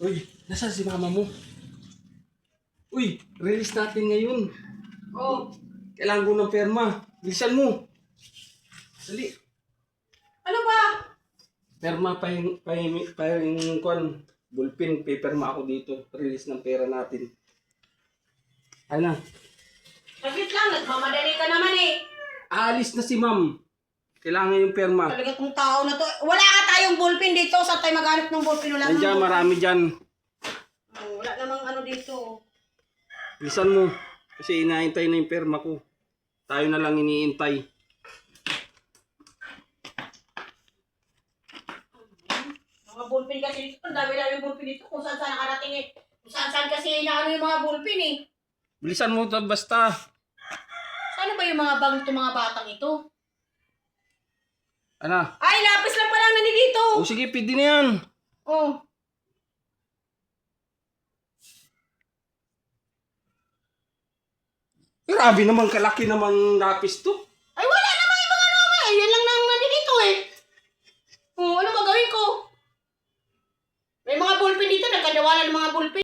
Uy, nasaan si mama mo? Uy, release natin ngayon. Oh, Kailangan ko ng perma. Bilisan mo. Dali. ano ba? Perma kwan. Bullpen, paperma ako dito. Release ng pera natin. Ano? Saglit lang, nagmamadali ka naman eh. Aalis na si ma'am. Kailangan yung perma. Talaga tong tao na to. Wala nga tayong ballpen dito. Saan tayo maghanap ng ballpen? Wala Nandiyan, namang marami dyan. wala namang ano dito. Bilisan mo. Kasi inaantay na yung perma ko. Tayo na lang iniintay. Mga ballpen kasi dito. Ang dami-dami yung ballpen dito. Kung saan nakarating eh. Kung saan kasi inaano yung mga ballpen eh. Bilisan mo to basta. Saan ba yung mga bang itong mga batang ito? Ano? Ay, lapis lang pala na dito. O sige, pwede na yan. Oh. Grabe naman, kalaki naman lapis to. Ay, wala namang ibang ano. Ay, yan lang naman dito eh. Oh, ano gagawin ko? May mga ballpen dito. Nagkadawalan ng mga ballpen.